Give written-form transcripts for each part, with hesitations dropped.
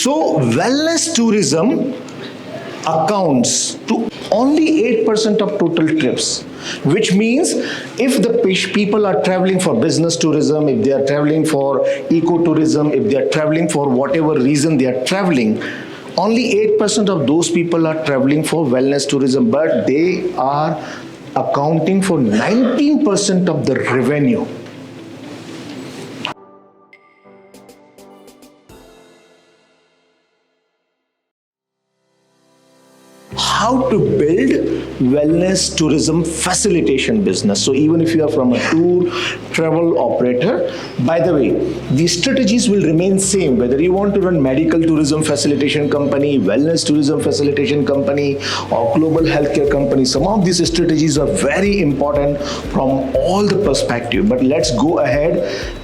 So wellness tourism accounts to only 8% of total trips, which means if the people are traveling for business tourism, if they are traveling for ecotourism, if they are traveling for whatever reason they are traveling, only 8% of those people are traveling for wellness tourism, but they are accounting for 19% of the revenue. How to build wellness tourism facilitation business. So even if you are from a tour travel operator, by the way, these strategies will remain same whether you want to run medical tourism facilitation company, wellness tourism facilitation company, or global healthcare company. Some of these strategies are very important from all the perspective, but let's go ahead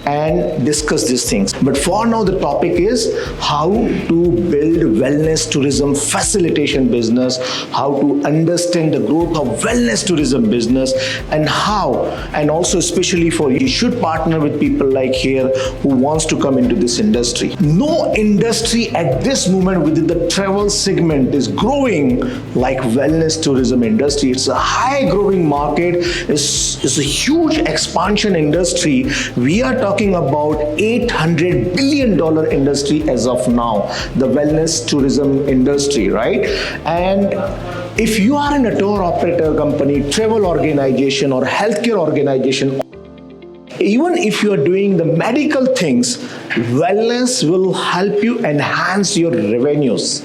and discuss these things. But for now, the topic is how to build wellness tourism facilitation business, how to understand the growth of wellness tourism business, and how, and also especially for you should partner with people like here who wants to come into this industry. No industry at this moment within the travel segment is growing like wellness tourism industry. It's a high growing market. It's a huge expansion industry. We are talking about $800 billion industry as of now, the wellness tourism industry, right? And if you are in a tour operator company, travel organization, or healthcare organization, even if you are doing the medical things, wellness will help you enhance your revenues.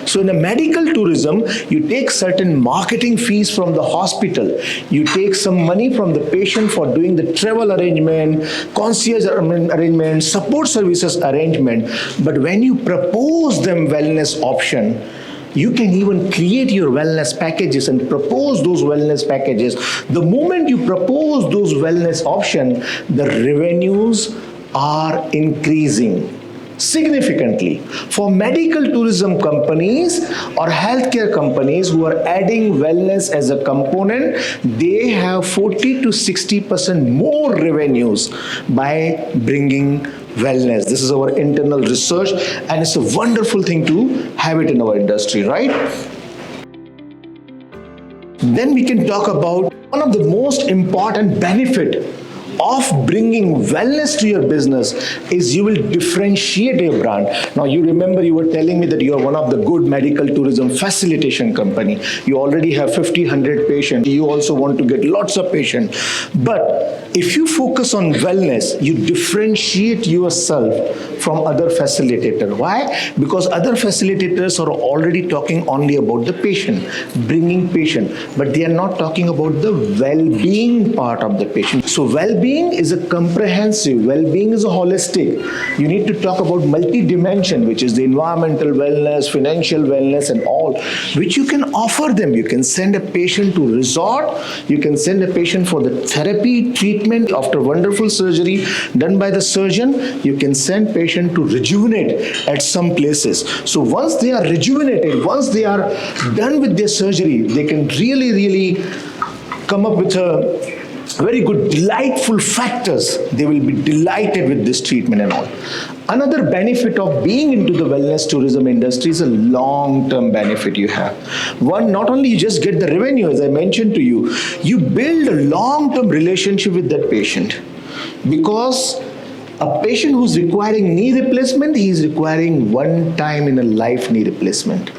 So in a medical tourism, you take certain marketing fees from the hospital, you take some money from the patient for doing the travel arrangement, concierge arrangement, support services arrangement. But when you propose them wellness option, you can even create your wellness packages and propose those wellness packages. The moment you propose those wellness options, the revenues are increasing significantly. For medical tourism companies or healthcare companies who are adding wellness as a component, they have 40 to 60% more revenues by bringing wellness. This is our internal research, and it's a wonderful thing to have it in our industry, right? Then we can talk about one of the most important benefit of bringing wellness to your business is you will differentiate your brand. Now you remember you were telling me that you are one of the good medical tourism facilitation company. You already have 50, 100 patients. You also want to get lots of patients. But if you focus on wellness, you differentiate yourself from other facilitators. Why? Because other facilitators are already talking only about the patient, bringing patient, but they are not talking about the well-being part of the patient. So well-being is a comprehensive, well-being is a holistic. You need to talk about multi-dimension, which is the environmental wellness, financial wellness, and all, which you can offer them. You can send a patient to resort, you can send a patient for the therapy, treatment after wonderful surgery done by the surgeon. You can send patient to rejuvenate at some places. So once they are rejuvenated, once they are done with their surgery, they can really come up with a very good delightful factors. They will be delighted with this treatment and all. Another benefit of being into the wellness tourism industry is a long-term benefit you have. One, not only you just get the revenue, as I mentioned to you, you build a long-term relationship with that patient. Because a patient who's requiring knee replacement, he is requiring one time in a life knee replacement.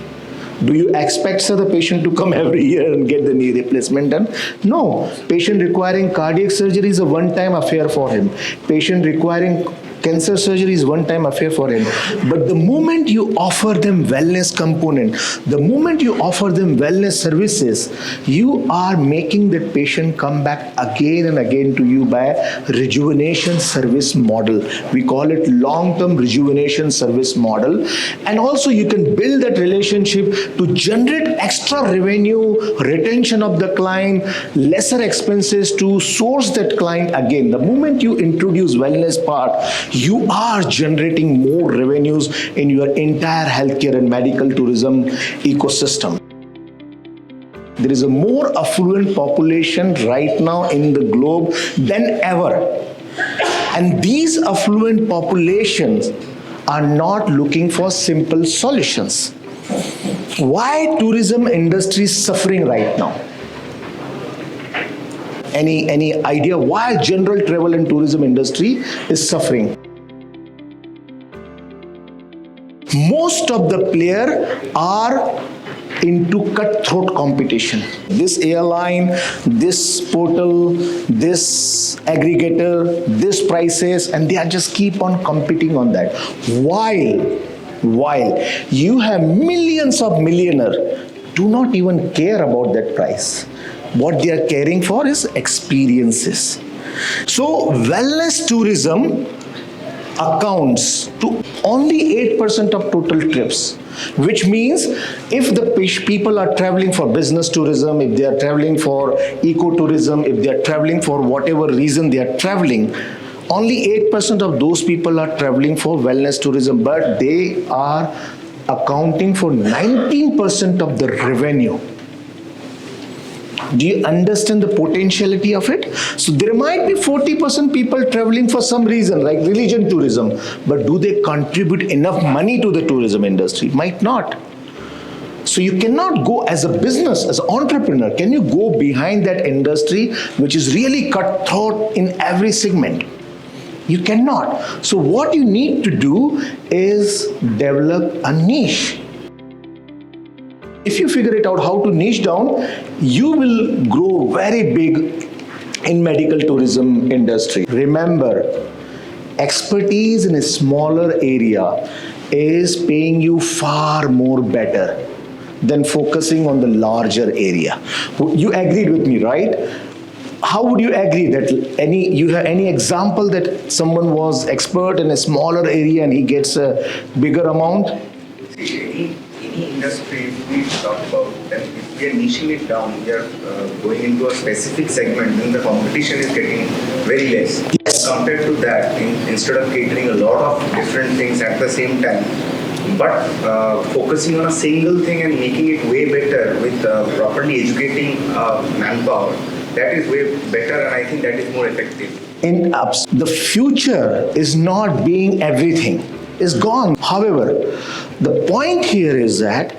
Do you expect the patient to come every year and get the knee replacement done? No. Patient requiring cardiac surgery is a one-time affair for him. Patient requiring cancer surgery is one-time affair for him. But the moment you offer them wellness component, the moment you offer them wellness services, you are making that patient come back again and again to you by rejuvenation service model. We call it long-term rejuvenation service model. And also you can build that relationship to generate extra revenue, retention of the client, lesser expenses to source that client again. The moment you introduce wellness part, you are generating more revenues in your entire healthcare and medical tourism ecosystem. There is a more affluent population right now in the globe than ever. And these affluent populations are not looking for simple solutions. Why tourism industry is suffering right now? Any idea why general travel and tourism industry is suffering? Most of the players are into cutthroat competition. This airline, this portal, this aggregator, this prices, and they are just keep on competing on that. While you have millions of millionaires do not even care about that price. What they are caring for is experiences. So wellness tourism accounts to only 8% of total trips, which means if the people are traveling for business tourism, if they are traveling for ecotourism, if they are traveling for whatever reason they are traveling, only 8% of those people are traveling for wellness tourism, but they are accounting for 19% of the revenue. Do you understand the potentiality of it? So there might be 40% people traveling for some reason, like religion tourism, but do they contribute enough money to the tourism industry? Might not. So you cannot go as a business, as an entrepreneur, can you go behind that industry which is really cutthroat in every segment? You cannot. So what you need to do is develop a niche. If you figure it out how to niche down, you will grow very big in medical tourism industry. Remember, expertise in a smaller area is paying you far more better than focusing on the larger area. You agreed with me, right? How would you agree that you have any example that someone was expert in a smaller area and he gets a bigger amount? Any industry we talk about, then if we are niching it down, we are going into a specific segment, then the competition is getting very less. Yes. Compared to that, instead of catering a lot of different things at the same time, but focusing on a single thing and making it way better with properly educating manpower, that is way better, and I think that is more effective. The future is not being everything. Is gone. However, the point here is that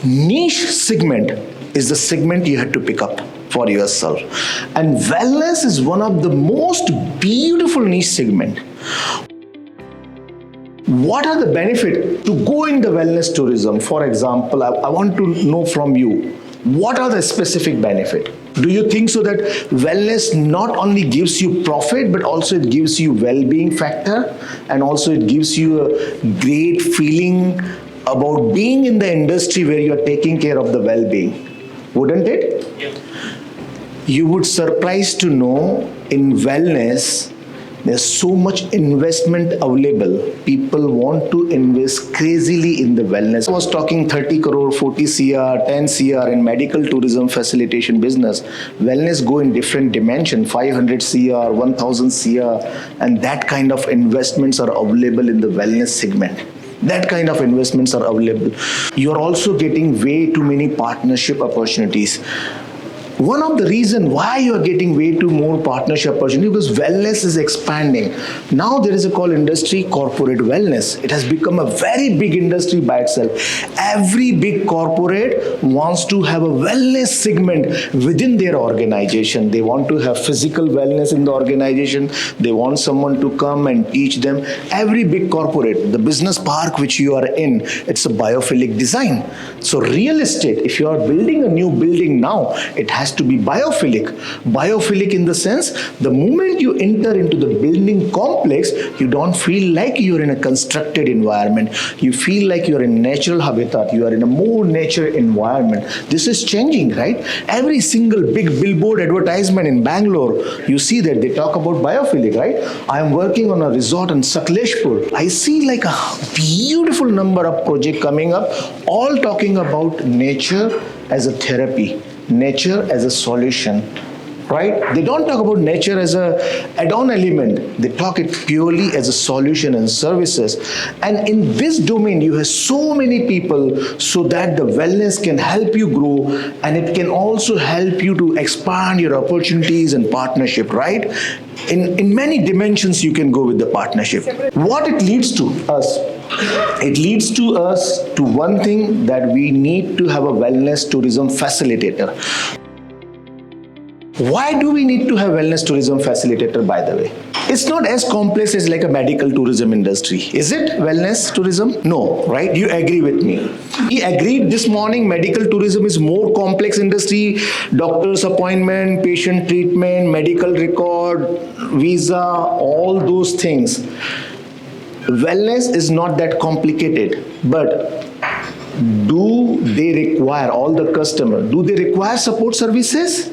niche segment is the segment you have to pick up for yourself. And wellness is one of the most beautiful niche segment. What are the benefits to go in the wellness tourism? For example, I want to know from you, what are the specific benefits? Do you think so that wellness not only gives you profit, but also it gives you well-being factor, and also it gives you a great feeling about being in the industry where you are taking care of the well-being? Wouldn't it? Yeah. You would surprise to know in wellness, there's so much investment available. People want to invest crazily in the wellness. I was talking 30 crore, 40 CR, 10 CR in medical tourism facilitation business. Wellness go in different dimension, 500 CR, 1000 CR, and that kind of investments are available in the wellness segment. That kind of investments are available. You're also getting way too many partnership opportunities. One of the reasons why you are getting way too more partnership opportunity because wellness is expanding. Now there is a call industry corporate wellness. It has become a very big industry by itself. Every big corporate wants to have a wellness segment within their organization. They want to have physical wellness in the organization. They want someone to come and teach them. Every big corporate, the business park which you are in, it's a biophilic design. So real estate, if you are building a new building now, it has to be biophilic. Biophilic in the sense, the moment you enter into the building complex, you don't feel like you're in a constructed environment. You feel like you're in natural habitat. You are in a more nature environment. This is changing, right? Every single big billboard advertisement in Bangalore, you see that they talk about biophilic, right? I am working on a resort in Sakleshpur. I see like a beautiful number of projects coming up, all talking about nature as a therapy. Nature as a solution, right? They don't talk about nature as a add-on element. They talk it purely as a solution and services. And in this domain, you have so many people so that the wellness can help you grow, and it can also help you to expand your opportunities and partnership, right? In many dimensions, you can go with the partnership. What it leads to us, It leads to us to one thing, that we need to have a wellness tourism facilitator. Why do we need to have wellness tourism facilitator, by the way? It's not as complex as like a medical tourism industry. Is it wellness tourism? No, right? You agree with me. We agreed this morning medical tourism is more complex industry, doctor's appointment, patient treatment, medical record, visa, all those things. Wellness is not that complicated, but do they require, all the customers, do they require support services?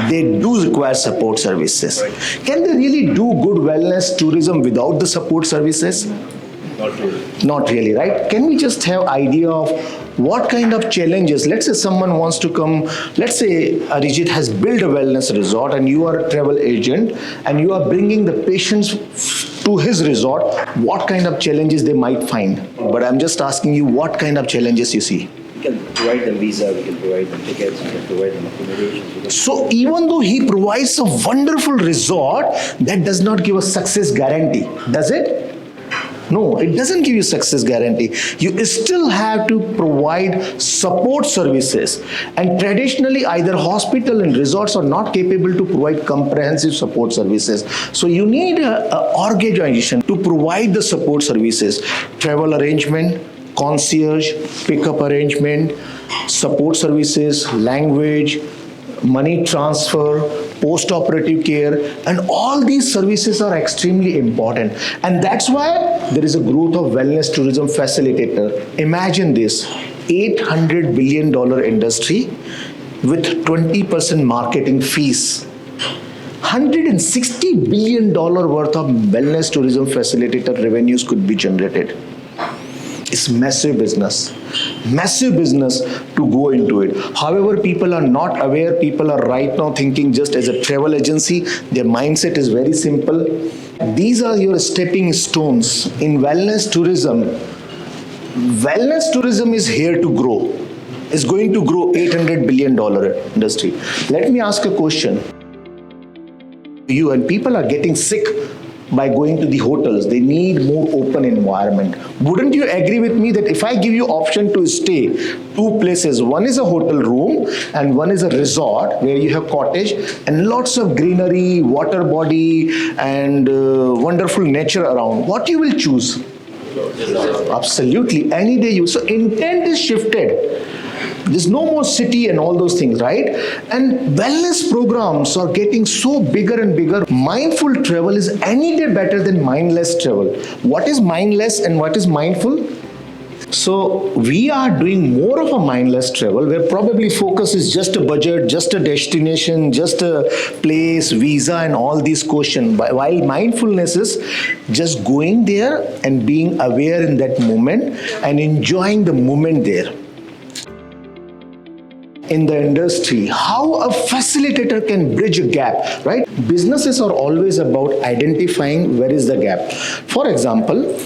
They do require support services. Can they really do good wellness tourism without the support services? Not really. Not really, right? Can we just have idea of what kind of challenges? Let's say someone wants to come, let's say Arijit has built a wellness resort and you are a travel agent and you are bringing the patients to his resort. What kind of challenges they might find? But I'm just asking you, what kind of challenges you see? We can provide them visa, we can provide them tickets, we can provide them accommodations. So even though he provides a wonderful resort, that does not give a success guarantee, does it? No, it doesn't give you success guarantee. You still have to provide support services. And traditionally, either hospital and resorts are not capable to provide comprehensive support services. So you need an organization to provide the support services. Travel arrangement, concierge, pickup arrangement, support services, language, money transfer, post-operative care, and all these services are extremely important. And that's why there is a growth of wellness tourism facilitator. Imagine this, $800 billion industry with 20% marketing fees. $160 billion worth of wellness tourism facilitator revenues could be generated. It's massive business to go into it. However, people are not aware. People are right now thinking just as a travel agency. Their mindset is very simple. These are your stepping stones in wellness tourism. Wellness tourism is here to grow. It's going to grow $800 billion industry. Let me ask a question. You and people are getting sick by going to the hotels. They need more open environment. Wouldn't you agree with me that if I give you option to stay two places, one is a hotel room and one is a resort where you have cottage and lots of greenery, water body and wonderful nature around, what you will choose? Absolutely, any day you. So intent is shifted. There's no more city and all those things, right? And wellness programs are getting so bigger and bigger. Mindful travel is any day better than mindless travel. What is mindless and what is mindful? So we are doing more of a mindless travel where probably focus is just a budget, just a destination, just a place, visa and all these questions. While mindfulness is just going there and being aware in that moment and enjoying the moment there. In the industry, how a facilitator can bridge a gap, right? Businesses are always about identifying where is the gap. For example,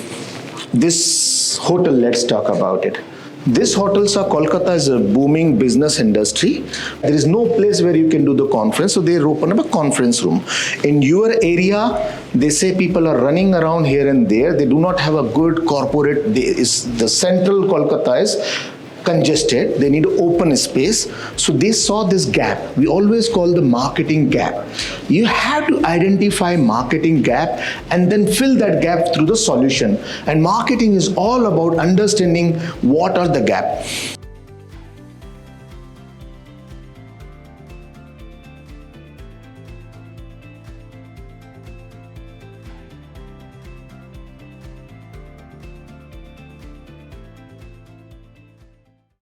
this hotel, let's talk about it. This hotels are, Kolkata is a booming business industry. There is no place where you can do the conference, so they open up a conference room. In your area, they say people are running around here and there. They do not have a good corporate, the central Kolkata is congested, they need open space. So they saw this gap. We always call the marketing gap. You have to identify marketing gap and then fill that gap through the solution. And marketing is all about understanding what are the gap.